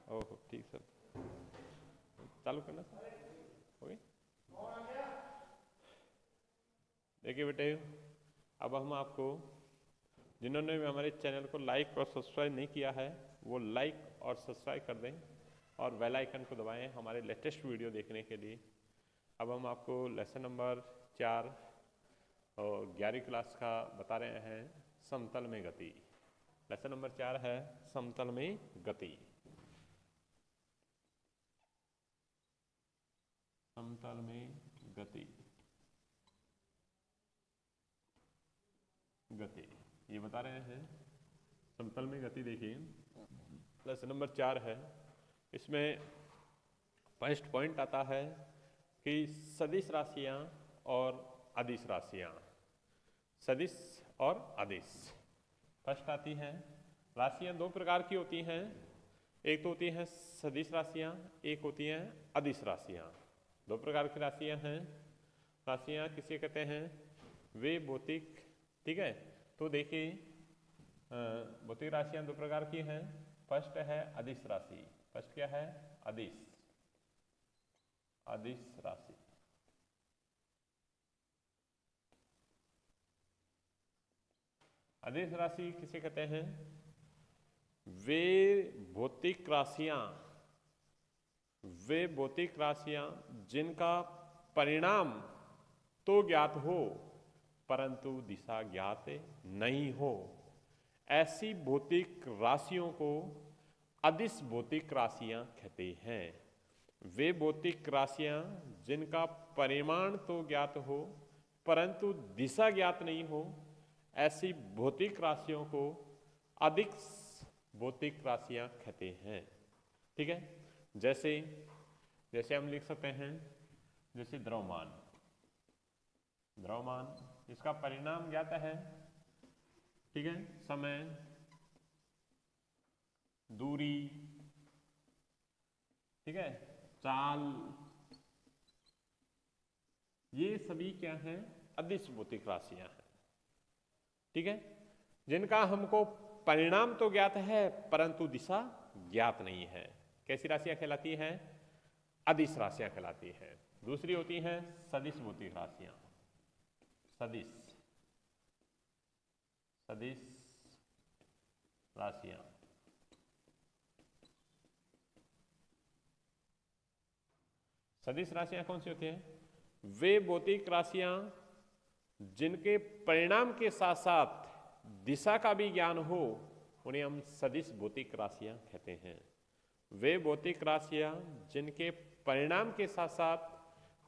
ओहो ठीक सर, चालू करना सर। हो गई। देखिए बेटे, अब हम आपको, जिन्होंने भी हमारे चैनल को लाइक और सब्सक्राइब नहीं किया है वो लाइक और सब्सक्राइब कर दें और बेल आइकन को दबाएं हमारे लेटेस्ट वीडियो देखने के लिए। अब हम आपको लेसन नंबर 4 और 11वीं क्लास का बता रहे हैं, समतल में गति। लेसन नंबर 4 है समतल में गति। समतल में गति, गति ये बता रहे हैं समतल में गति। देखिए लेसन नंबर 4 है, इसमें फर्स्ट पॉइंट आता है कि सदिश राशियां और अदिश राशियां। सदिश और अदिश फर्स्ट आती हैं। राशियां दो प्रकार की होती हैं, एक तो होती हैं सदिश राशियां, एक होती हैं अदिश राशियां। दो प्रकार की राशियां हैं। राशियां किसे कहते हैं? वे भौतिक, ठीक है। तो देखिए भौतिक राशियां दो प्रकार की हैं। फर्स्ट है अदिश राशि। फर्स्ट क्या है? अदिश, अदिश राशि। अदिश राशि किसे कहते हैं? वे भौतिक राशियां, वे भौतिक राशियां जिनका परिणाम तो ज्ञात हो परंतु दिशा ज्ञात नहीं हो, ऐसी भौतिक राशियों को अदिश भौतिक राशियां कहते हैं। वे भौतिक राशियां जिनका परिमाण तो ज्ञात हो परंतु दिशा ज्ञात नहीं हो, ऐसी भौतिक राशियों को अदिश भौतिक राशियां कहते हैं। ठीक है। जैसे जैसे हम लिख सकते हैं, जैसे द्रव्यमान। द्रव्यमान इसका परिणाम ज्ञात है, ठीक है। समय, दूरी, ठीक है, चाल, ये सभी क्या हैं? अदिश भौतिक राशियां हैं, ठीक है। जिनका हमको परिणाम तो ज्ञात है परंतु दिशा ज्ञात नहीं है। कैसी राशियां कहलाती हैं? अदिश राशियां कहलाती हैं। दूसरी होती हैं सदिश भौतिक राशियां। सदिश, सदिश राशियां। सदिश राशियां कौन सी होती हैं? वे भौतिक राशियां जिनके परिणाम के साथ साथ दिशा का भी ज्ञान हो, उन्हें हम सदिश भौतिक राशियां कहते हैं। वे भौतिक राशियां जिनके परिणाम के साथ साथ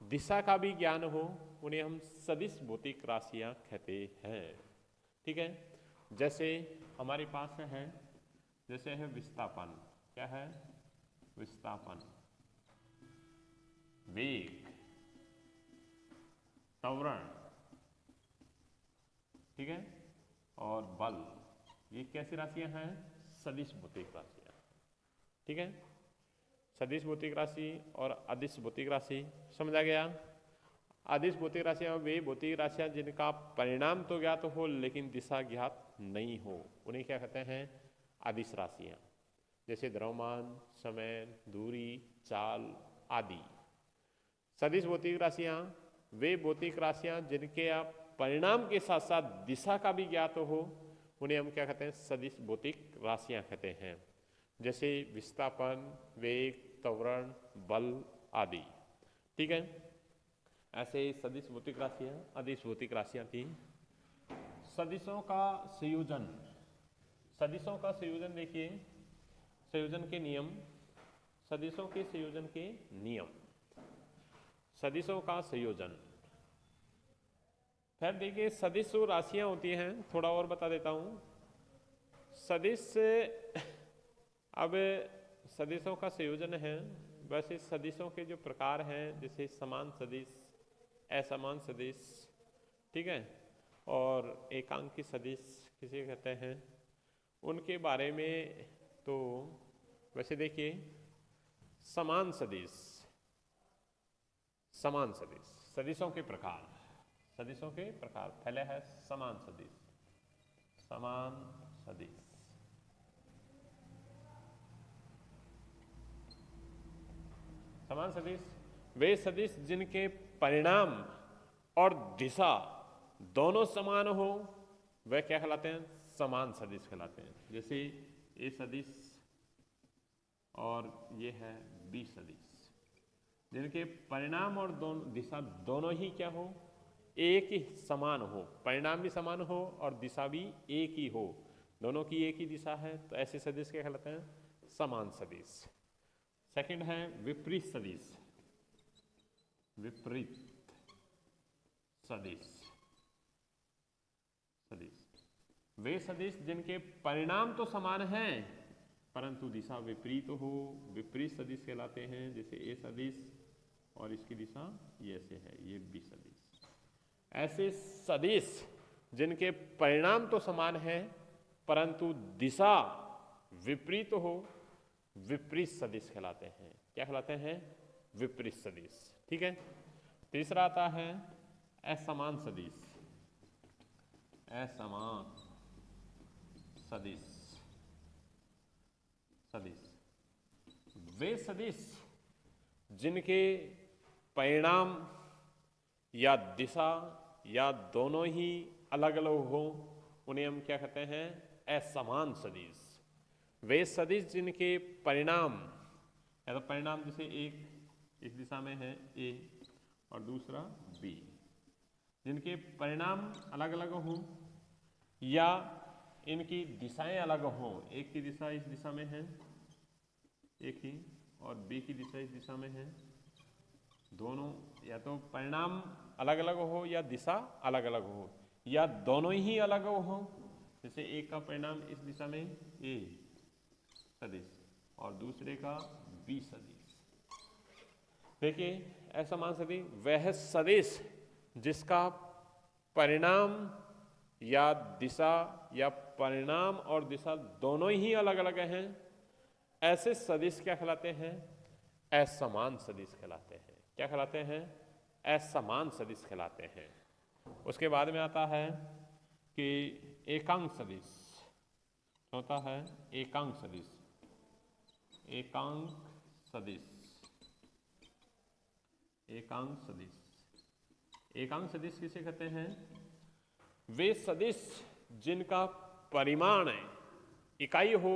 दिशा का भी ज्ञान हो, उन्हें हम सदिश भौतिक राशियां कहते हैं, ठीक है। जैसे हमारे पास है, जैसे है विस्थापन। क्या है? विस्थापन, वेग, त्वरण, ठीक है, और बल। ये कैसी राशियां हैं? सदिश भौतिक राशियां, ठीक है। सदिश भौतिक राशि और अदिश भौतिक राशि समझा गया। अदिश भौतिक राशियां वे भौतिक राशियां जिनका परिणाम तो ज्ञात हो लेकिन दिशा ज्ञात नहीं हो, उन्हें क्या कहते हैं? अदिश राशियां। जैसे द्रव्यमान, समय, दूरी, चाल आदि। सदिश भौतिक राशियां वे भौतिक राशियां जिनके परिणाम के साथ साथ दिशा का भी ज्ञात हो, उन्हें हम क्या कहते हैं? सदिश भौतिक राशियां कहते हैं। जैसे विस्थापन, वेग, त्वरण, बल आदि, ठीक है। ऐसे सदिश भौतिक राशियां, अदिश भौतिक राशियां थी। सदिशों का संयोजन। सदिशों का संयोजन देखिए, संयोजन के नियम। सदिशों के संयोजन के नियम। सदिशों का संयोजन। फिर देखिए सदिश राशियां होती हैं, थोड़ा और बता देता हूं। सदिश, अब सदिशों का संयोजन है। वैसे सदिशों के जो प्रकार हैं, जैसे समान सदिश, असमान सदिश, ठीक है, और एकांकी सदिश किसे कहते हैं, उनके बारे में तो वैसे देखिए समान सदिश, समान सदिश, सदिशों के प्रकार, सदिशों के प्रकार। पहले है समान सदिश। समान सदिश, समान सदिश वे सदिश जिनके परिणाम और दिशा दोनों समान हो वह क्या कहलाते हैं? समान सदिश कहलाते हैं। जैसे ए सदिश और ये है बी सदिश, जिनके परिणाम और दोनों दिशा दोनों ही क्या हो? एक ही समान हो, परिणाम भी समान हो और दिशा भी एक ही हो, दोनों की एक ही दिशा है, तो ऐसे सदिश क्या कहलाते हैं? समान सदिश। सेकंड है विपरीत सदिश। विपरीत सदिश वे सदिश जिनके परिणाम तो समान हैं परंतु दिशा विपरीत हो, विपरीत सदिश कहलाते हैं। जैसे ए सदिश और इसकी दिशा ये ऐसे है, ये बी सदिश। ऐसे सदिश जिनके परिणाम तो समान है परंतु दिशा विपरीत हो, विपरीत सदिश कहलाते हैं। क्या कहलाते हैं? विपरीत सदिश। ठीक है। तीसरा आता है असमान सदिश। असमान सदिश वे सदिश जिनके परिणाम या दिशा या दोनों ही अलग अलग हो उन्हें हम क्या कहते हैं? असमान सदिश। वे सदिश जिनके परिणाम या तो परिणाम जैसे एक इस दिशा में है ए और दूसरा बी, जिनके परिणाम अलग अलग हों या इनकी दिशाएं अलग हों, एक की दिशा इस दिशा में है एक ही और बी की दिशा इस दिशा में है, दोनों या तो परिणाम अलग अलग हो या दिशा अलग अलग हो या दोनों ही अलग हो। जैसे एक का परिणाम इस दिशा में ए सदिश और दूसरे का बी सदिश। देखिए असमान सदिश वह सदिश जिसका परिणाम या दिशा या परिणाम और दिशा दोनों ही अलग अलग हैं, ऐसे सदिश क्या कहलाते हैं? असमान सदिश कहलाते हैं। क्या कहलाते हैं? असमान सदिश कहलाते हैं। उसके बाद में आता है कि एकांक सदिश होता है। एकांक सदिश एकांक सदिश किसे कहते हैं? वे सदिश जिनका परिमाण इकाई हो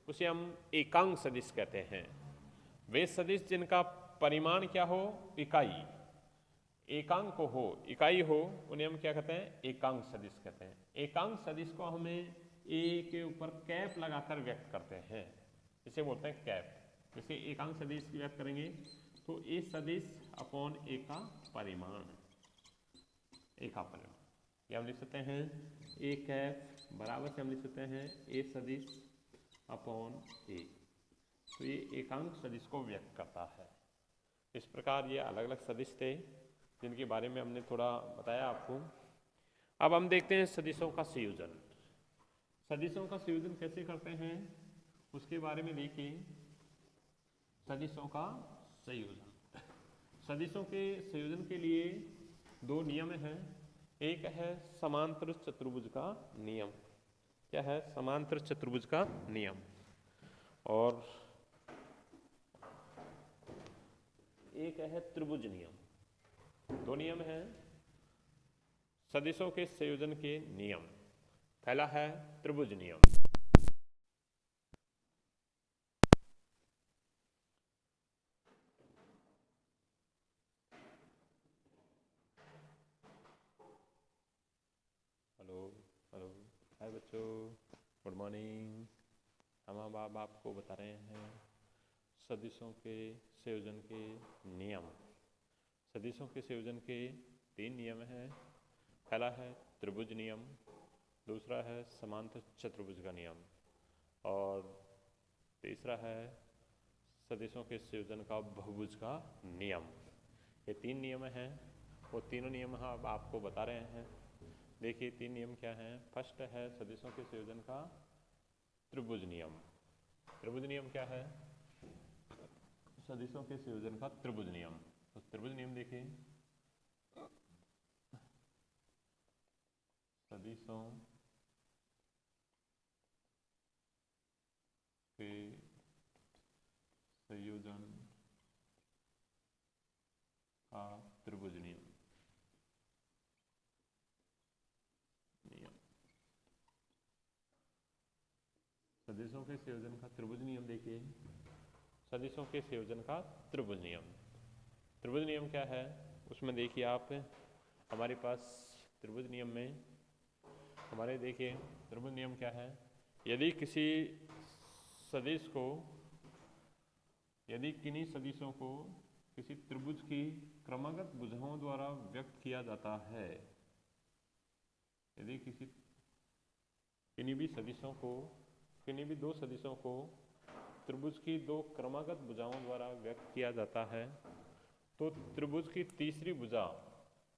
उसे हम एकांक सदिश कहते हैं। वे सदिश जिनका परिमाण क्या हो? इकाई, एकांक हो, इकाई हो, उन्हें हम क्या कहते हैं? एकांक सदिश कहते हैं। एकांक सदिश को हमें ए के ऊपर कैप लगाकर व्यक्त करते हैं, इसे बोलते हैं कैप। जैसे एकांक सदिश की व्यक्त करेंगे तो ए सदिश अपॉन ए का परिमाण, ये हम लिख सकते हैं ए कैप बराबर से हम लिख सकते हैं ए सदिश अपॉन ए। तो ये एकांक सदिश को व्यक्त करता है। इस प्रकार ये अलग अलग सदिश थे जिनके बारे में हमने थोड़ा बताया आपको। अब हम देखते हैं सदिशों का संयोजन। सदिशों का संयोजन कैसे करते हैं उसके बारे में देखिए। सदिशों का संयोजन, सदिशों के संयोजन के लिए दो नियम हैं। एक है समांतर चतुर्भुज का नियम। क्या है? समांतर चतुर्भुज का नियम। और एक है त्रिभुज नियम। दो नियम हैं सदिशों के संयोजन के नियम। पहला है त्रिभुज नियम। हेलो हाय बच्चों, गुड मॉर्निंग। हम अब आपको बता रहे हैं सदिशों के संयोजन के नियम। सदिशों के संयोजन के तीन नियम हैं। पहला है त्रिभुज नियम, दूसरा है समांतर चतुर्भुज का नियम और तीसरा है सदिशों के संयोजन का बहुभुज का नियम। ये तीन नियम हैं, वो तीनों नियम हम अब आपको बता रहे हैं। देखिए तीन नियम क्या हैं। फर्स्ट है सदिशों के संयोजन का त्रिभुज नियम। त्रिभुज नियम क्या है? सदिशों के संयोजन का त्रिभुज नियम। तो त्रिभुज नियम देखिए, सदिशों के संयोजन त्रिभुज नियम। नियम सदिशों के संयोजन का त्रिभुज नियम देखिए, सदिशों के संयोजन का त्रिभुज नियम। त्रिभुज नियम क्या है उसमें देखिए आप, हमारे पास त्रिभुज नियम में हमारे देखिए त्रिभुज नियम क्या है, यदि किसी सदिश को, यदि किन्हीं सदिशों को किसी त्रिभुज की क्रमागत भुजाओं द्वारा व्यक्त किया जाता है, यदि किन्हीं भी सदिशों को, किन्हीं भी दो सदिशों को त्रिभुज की दो क्रमागत भुजाओं द्वारा व्यक्त किया जाता है, तो त्रिभुज की तीसरी भुजा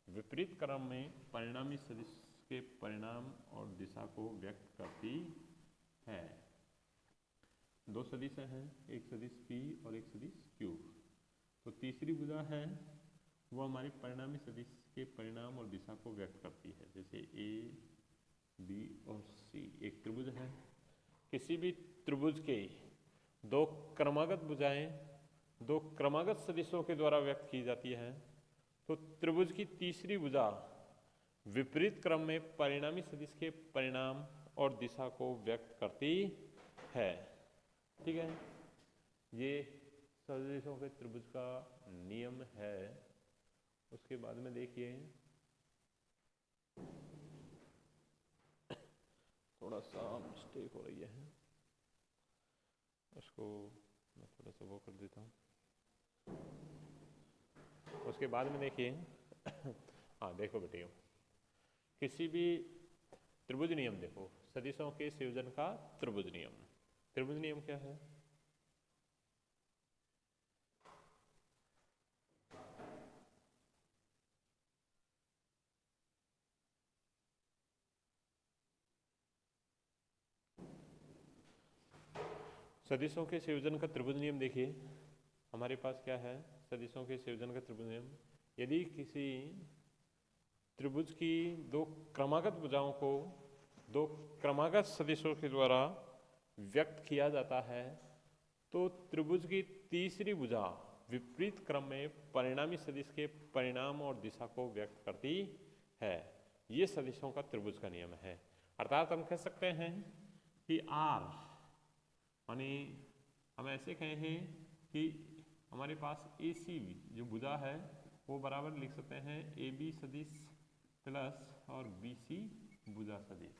विपरीत क्रम में परिणामी सदिश के परिणाम और दिशा को व्यक्त करती है। दो सदिश हैं, एक सदिश P और एक सदिश Q, तो तीसरी भुजा है वो हमारी परिणामी सदिश के परिणाम और दिशा को व्यक्त करती है। जैसे A, B और C एक त्रिभुज है, किसी भी त्रिभुज के दो क्रमागत भुजाएं दो क्रमागत सदिशों के द्वारा व्यक्त की जाती है, तो त्रिभुज की तीसरी भुजा विपरीत क्रम में परिणामी सदिश के परिणाम और दिशा को व्यक्त करती है। ठीक है, ये सदिशों के त्रिभुज का नियम है। उसके बाद में देखिए थोड़ा सा मिस्टेक हो रही है, उसको मैं थोड़ा सा वो कर देता हूँ। उसके बाद में देखिए हाँ देखो बेटे, किसी भी त्रिभुज नियम देखो, सदिशों के संयोजन का त्रिभुज नियम। त्रिभुज नियम क्या है, सदिशों के संयोजन का त्रिभुज नियम देखिए हमारे पास क्या है, सदिशों के संयोजन का त्रिभुज नियम, यदि किसी त्रिभुज की दो क्रमागत भुजाओं को दो क्रमागत सदिशों के द्वारा व्यक्त किया जाता है, तो त्रिभुज की तीसरी भुजा विपरीत क्रम में परिणामी सदिश के परिणाम और दिशा को व्यक्त करती है। ये सदिशों का त्रिभुज का नियम है। अर्थात हम कह सकते हैं कि R, यानी हम ऐसे कहें कि हमारे पास AC जो भुजा है वो बराबर लिख सकते हैं AB सदिश प्लस और BC भुजा सदिश।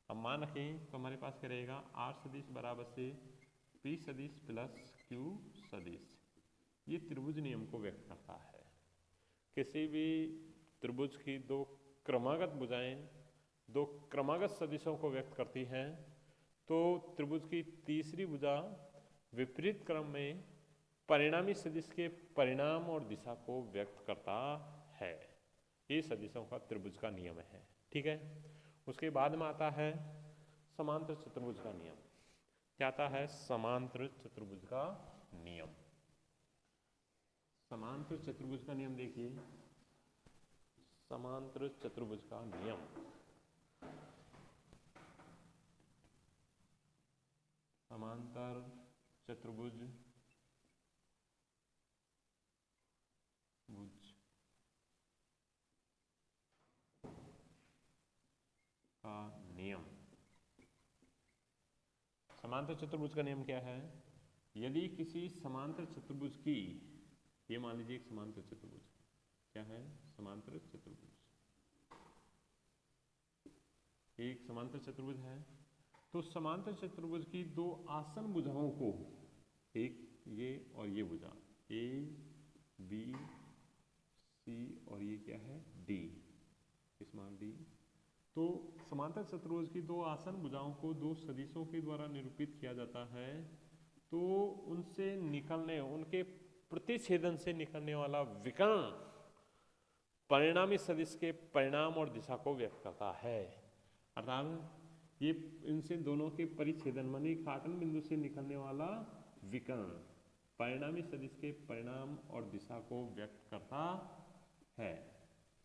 अब मान रखें तो हमारे पास क्या रहेगा, R सदिश बराबर से P सदिश प्लस Q सदिश। ये त्रिभुज नियम को व्यक्त करता है। किसी भी त्रिभुज की दो क्रमागत भुजाएं दो क्रमागत सदिशों को व्यक्त करती हैं, तो त्रिभुज की तीसरी भुजा विपरीत क्रम में परिणामी सदिश के परिणाम और दिशा को व्यक्त करता है। ये सदिशों का त्रिभुज का नियम है। ठीक है, उसके बाद में आता है समांतर चतुर्भुज का नियम। क्या आता है, समांतर चतुर्भुज का नियम। समांतर चतुर्भुज का नियम देखिए, समांतर चतुर्भुज का नियम, समांतर चतुर्भुज का नियम। समांतर चतुर्भुज का नियम क्या है, यदि किसी समांतर चतुर्भुज की, ये मान लीजिए एक समांतर चतुर्भुज, क्या है, समांतर चतुर्भुज, एक समांतर चतुर्भुज है, तो समांतर चतुर्भुज की दो आसन भुजाओं को, एक ये और ये भुजा A, B, C और ये क्या है D, स्मॉल d, तो समांतर चतुर्भुज की दो आसन भुजाओं को दो सदिशों के द्वारा निरूपित किया जाता है, तो उनसे निकलने, उनके प्रतिच्छेदन से निकलने वाला विकर्ण परिणामी सदिश के परिणाम और दिशा को व्यक्त करता है। अर्थात ये इनसे दोनों के परिच्छेदन माने काटन बिंदु से निकलने वाला विकर्ण परिणामी सदिश के परिणाम और दिशा को व्यक्त करता है।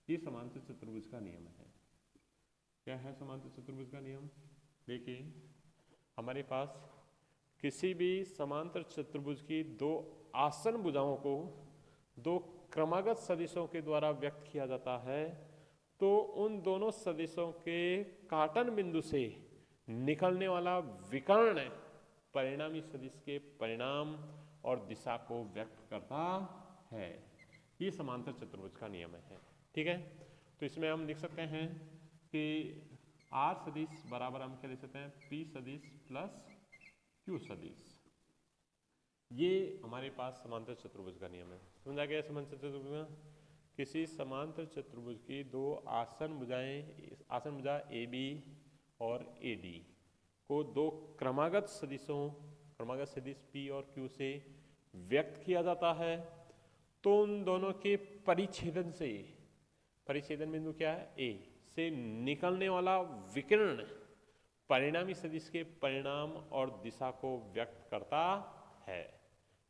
ये समांतर चतुर्भुज का नियम है। क्या है समांतर चतुर्भुज का नियम, देखिए हमारे पास किसी भी समांतर चतुर्भुज की दो आसन भुजाओं को दो क्रमागत सदिशों के द्वारा व्यक्त किया जाता है तो उन दोनों सदिशों के काटन बिंदु से निकलने वाला विकर्ण परिणामी सदिश के परिणाम और दिशा को व्यक्त करता है। ये समांतर चतुर्भुज का नियम है। ठीक है, तो इसमें हम लिख सकते हैं कि आर सदिश बराबर हम क्या लिख सकते हैं, पी सदिश प्लस क्यू सदिश। ये हमारे पास समांतर चतुर्भुज का नियम है। समझा गया समांतर चतुर्भुज में? किसी समांतर चतुर्भुज की दो आसन भुजा ए बी और ए डी को दो क्रमागत सदिश पी और क्यू से व्यक्त किया जाता है तो उन दोनों के परिच्छेदन बिंदु क्या है, ए से निकलने वाला विकिरण परिणामी सदिश के परिणाम और दिशा को व्यक्त करता है।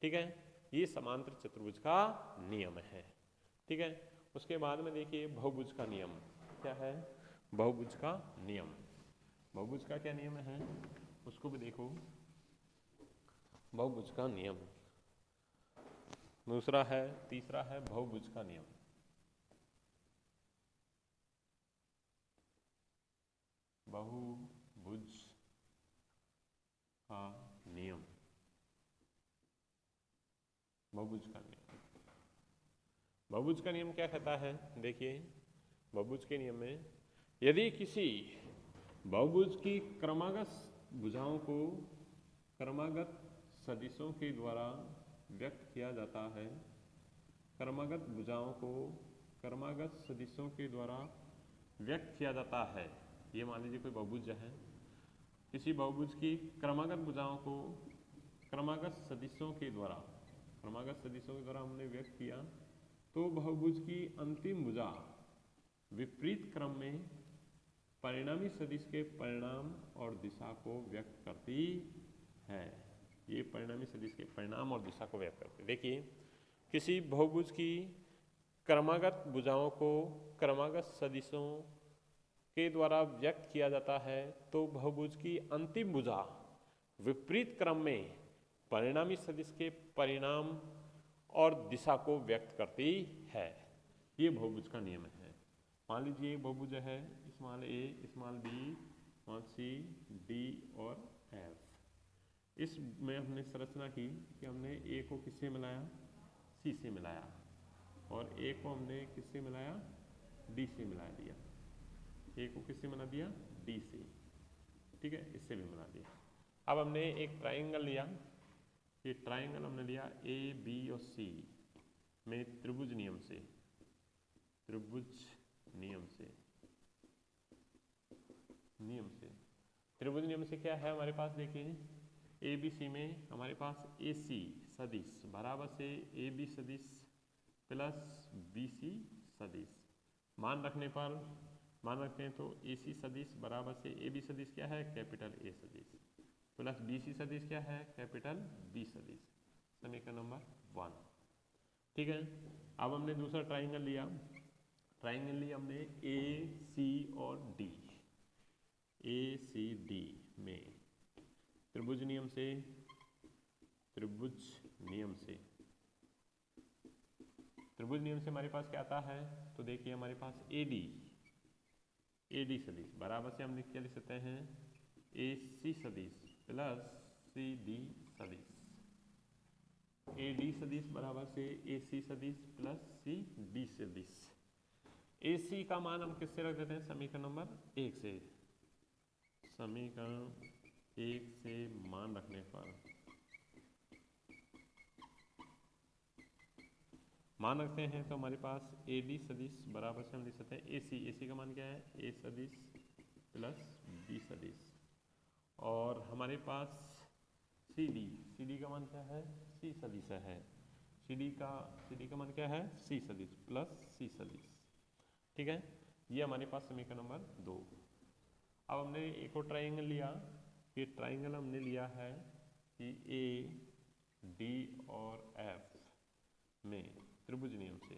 ठीक है, ये समांतर चतुर्भुज का नियम है। ठीक है, उसके बाद में देखिए बहुभुज का नियम क्या है। बहुभुज का नियम, बहुभुज का क्या नियम है उसको भी देखो। बहुभुज का नियम तीसरा है बहुभुज का नियम। बहुभुज का नियम, बहुभुज का नियम। बहुभुज का नियम क्या कहता है, देखिए बहुभुज के नियम में यदि किसी बहुभुज की क्रमागत भुजाओं को क्रमागत सदिशों के द्वारा व्यक्त किया जाता है, क्रमागत भुजाओं को क्रमागत सदिशों के द्वारा व्यक्त किया जाता है। ये मान लीजिए कोई बहुभुज है, किसी बहुभुज की क्रमागत भुजाओं को क्रमागत सदिशों के द्वारा हमने व्यक्त किया तो बहुभुज की अंतिम भुजा विपरीत क्रम में परिणामी सदिश के परिणाम और दिशा को व्यक्त करती है। ये परिणामी सदिश के परिणाम और दिशा को व्यक्त करती है। देखिए किसी बहुभुज की क्रमागत भुजाओं को क्रमागत सदिशों के द्वारा व्यक्त किया जाता है तो बहुभुज की अंतिम भुजा विपरीत क्रम में परिणामी सदिश के परिणाम और दिशा को व्यक्त करती है। ये बहुभुज का नियम है। मान लीजिए बहुभुज है, स्मॉल ए, small B, small C, D और एफ। इसमें हमने संरचना की कि हमने ए को किससे मिलाया, सी से मिलाया, और ए को हमने किससे मिलाया, डी से मिला दिया। ए को किससे मिला दिया, डी से। ठीक है, इससे भी मिला दिया। अब हमने एक ट्राइंगल लिया, ये ट्राइंगल हमने लिया ए बी और सी में त्रिभुज नियम से त्रिभुज नियम से क्या है हमारे पास, देखिए ए बी सी में हमारे पास ए सी सदिश बराबर से ए बी सदिश प्लस बी सी सदिश। मान रखते हैं तो ए सी सदिश बराबर से ए बी सदिश क्या है, कैपिटल ए सदिश, प्लस बी सी सदिश क्या है, कैपिटल बी सदिश। समीकरण नंबर 1। ठीक है, अब हमने दूसरा ट्राइंगल लिया हमने ए सी और डी। ए सी डी में त्रिभुज नियम से हमारे पास क्या आता है, तो देखिए हमारे पास ए डी सदिश बराबर से हम क्या लिख सकते हैं, ए सी सदिश प्लस सी डी सदिश। ए डी सदिश बराबर से ए सी सदिश प्लस सी डी सदिश। ए सी का मान हम किससे रख देते हैं, समीकरण नंबर 1 से। समीकरण 1 से मान रखने पर मान रखते हैं तो हमारे पास ए डी सदिश बराबर से हम लिख सकते हैं ए सी का मान क्या है, ए सदिश प्लस बी सदिश, और हमारे पास सी डी का मान क्या है, सी सदिश है। सी डी का मान क्या है, सी सदिश प्लस सी सदिश। ठीक है, ये हमारे पास समीकरण नंबर 2। अब हमने एक और ट्राइंगल लिया, ये ट्राइंगल हमने लिया है कि ए डी और एफ में त्रिभुज नियम से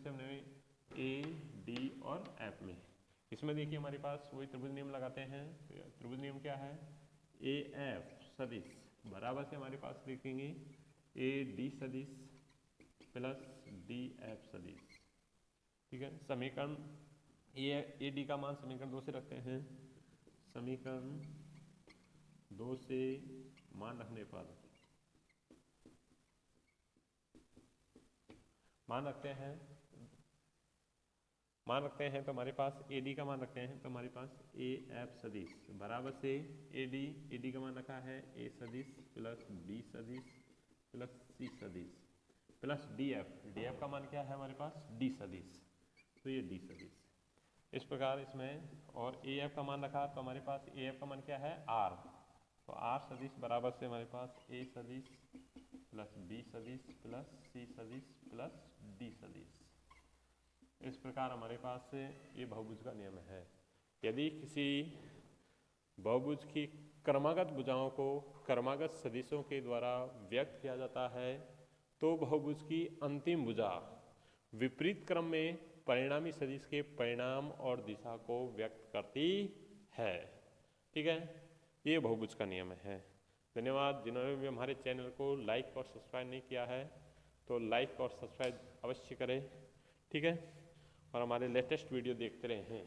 हमने ए डी और एफ में, इसमें देखिए हमारे पास वही त्रिभुज नियम लगाते हैं। त्रिभुज नियम क्या है, ए एफ सदिश बराबर से हमारे पास लिखेंगे ए डी सदिश प्लस डी एफ सदिश। ठीक है, समीकरण ए डी का मान समीकरण 2 से रखते हैं। समीकरण 2 से मान रखने पर मान रखते हैं तो हमारे पास ए डी का मान रखते हैं तो हमारे पास ए एफ सदिश बराबर से ए डी का मान रखा है ए सदिश प्लस बी सदिश प्लस सी सदिश प्लस डी एफ का मान क्या है हमारे पास डी सदिश, तो ये डी सदिश इस प्रकार इसमें। और ए एफ का मान रखा तो हमारे पास ए एफ का मान क्या है आर, तो आर सदिश बराबर से हमारे पास ए सदिश प्लस बी सदिश प्लस सी सदिश प्लस डी सदिश। इस प्रकार हमारे पास ये बहुभुज का नियम है। यदि किसी बहुभुज की क्रमागत भुजाओं को क्रमागत सदिशों के द्वारा व्यक्त किया जाता है तो बहुभुज की अंतिम भुजा विपरीत क्रम में परिणामी सदिश के परिणाम और दिशा को व्यक्त करती है। ठीक है, ये बहुभुज का नियम है। धन्यवाद। जिन्होंने भी हमारे चैनल को लाइक और सब्सक्राइब नहीं किया है तो लाइक और सब्सक्राइब अवश्य करें। ठीक है, और हमारे लेटेस्ट वीडियो देखते रहें।